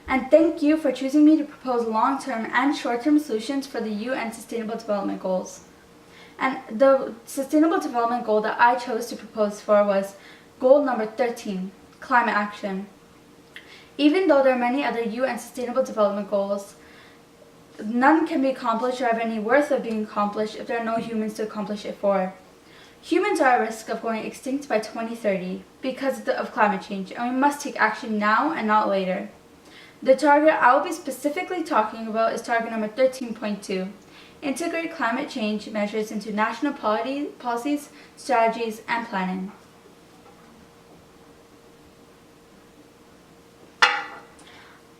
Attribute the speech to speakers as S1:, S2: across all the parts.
S1: And thank you for choosing me to propose long-term and short-term solutions for the UN Sustainable Development Goals. And the Sustainable Development Goal that I chose to propose for was goal number 13, climate action. Even though there are many other UN Sustainable Development Goals, none can be accomplished or have any worth of being accomplished if there are no humans to accomplish it for. Humans are at risk of going extinct by 2030 because of climate change, and we must take action now and not later. The target I will be specifically talking about is target number 13.2. Integrate climate change measures into national policies, strategies, and planning.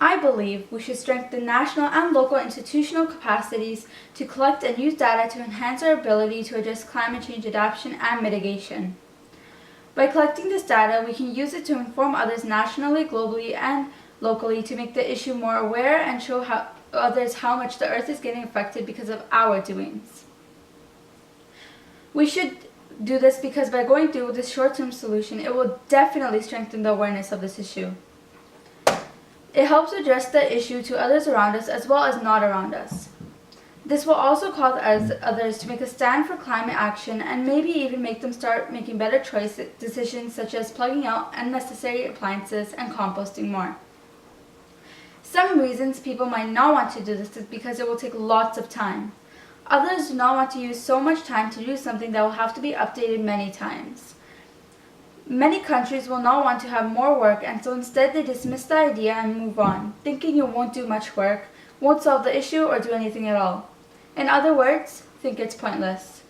S1: I believe we should strengthen national and local institutional capacities to collect and use data to enhance our ability to address climate change adaptation and mitigation. By collecting this data, we can use it to inform others nationally, globally, and locally to make the issue more aware and show others how much the Earth is getting affected because of our doings. We should do this because by going through with this short-term solution, it will definitely strengthen the awareness of this issue. It helps address the issue to others around us as well as not around us. This will also cause others to make a stand for climate action and maybe even make them start making better decisions such as plugging out unnecessary appliances and composting more. Some reasons people might not want to do this is because it will take lots of time. Others do not want to use so much time to do something that will have to be updated many times. Many countries will not want to have more work, and so instead they dismiss the idea and move on, thinking it won't do much work, won't solve the issue, or do anything at all. In other words, think it's pointless.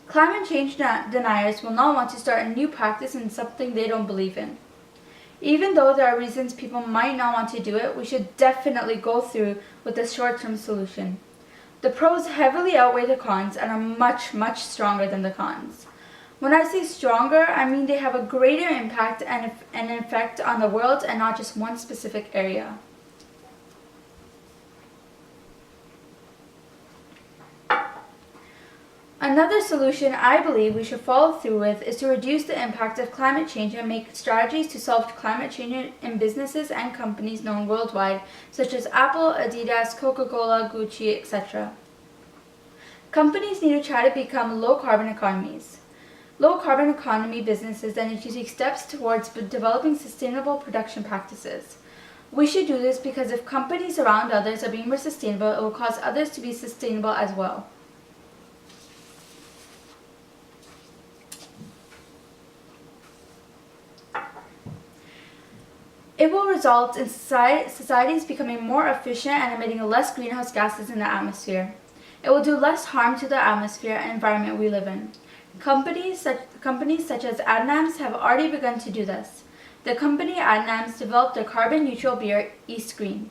S1: Climate change deniers will not want to start a new practice in something they don't believe in. Even though there are reasons people might not want to do it, we should definitely go through with the short-term solution. The pros heavily outweigh the cons and are much, much stronger than the cons. When I say stronger, I mean they have a greater impact and an effect on the world and not just one specific area. Another solution I believe we should follow through with is to reduce the impact of climate change and make strategies to solve climate change in businesses and companies known worldwide, such as Apple, Adidas, Coca-Cola, Gucci, etc. Companies need to try to become low-carbon economies. Low-carbon economy businesses then need to take steps towards developing sustainable production practices. We should do this because if companies around others are being more sustainable, it will cause others to be sustainable as well. It will result in societies becoming more efficient and emitting less greenhouse gases in the atmosphere. It will do less harm to the atmosphere and environment we live in. Companies such as Adnams have already begun to do this. The company Adnams developed a carbon-neutral beer, East Green.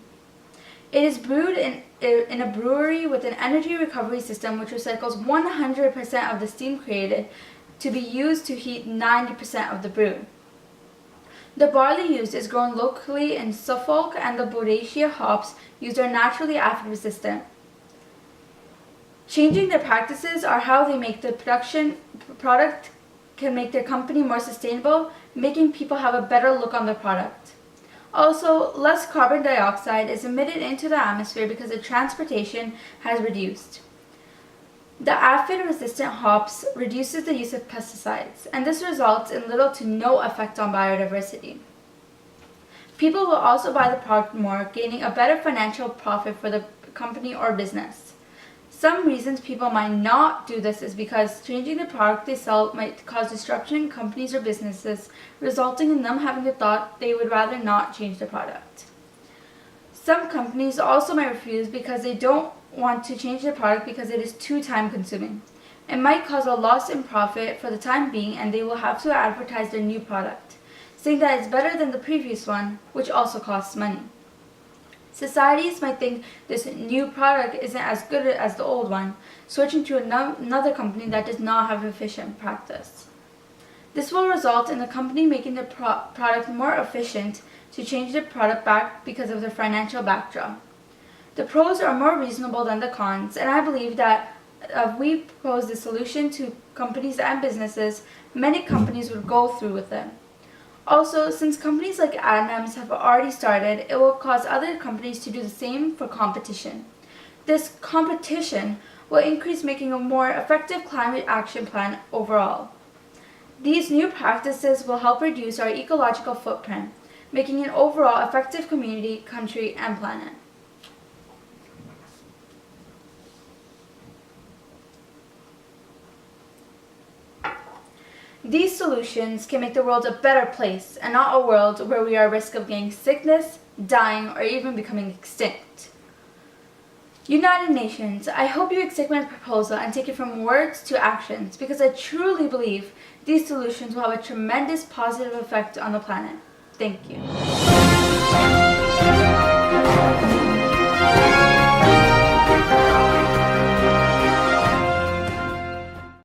S1: It is brewed in a brewery with an energy recovery system which recycles 100% of the steam created to be used to heat 90% of the brew. The barley used is grown locally in Suffolk, and the Bodacia hops used are naturally acid resistant. Changing their practices are how they make the product can make their company more sustainable, making people have a better look on their product. Also, less carbon dioxide is emitted into the atmosphere because the transportation has reduced. The aphid-resistant hops reduces the use of pesticides, and this results in little to no effect on biodiversity. People will also buy the product more, gaining a better financial profit for the company or business. Some reasons people might not do this is because changing the product they sell might cause disruption in companies or businesses, resulting in them having the thought they would rather not change the product. Some companies also might refuse because they don't want to change their product because it is too time-consuming. It might cause a loss in profit for the time being, and they will have to advertise their new product, saying that it's better than the previous one, which also costs money. Societies might think this new product isn't as good as the old one, switching to another company that does not have efficient practice. This will result in the company making the product more efficient to change their product back because of their financial backdrop. The pros are more reasonable than the cons, and I believe that if we propose the solution to companies and businesses, many companies would go through with it. Also, since companies like Adnams have already started, it will cause other companies to do the same for competition. This competition will increase making a more effective climate action plan overall. These new practices will help reduce our ecological footprint, making an overall effective community, country, and planet. These solutions can make the world a better place and not a world where we are at risk of getting sickness, dying, or even becoming extinct. United Nations, I hope you accept my proposal and take it from words to actions because I truly believe these solutions will have a tremendous positive effect on the planet. Thank you.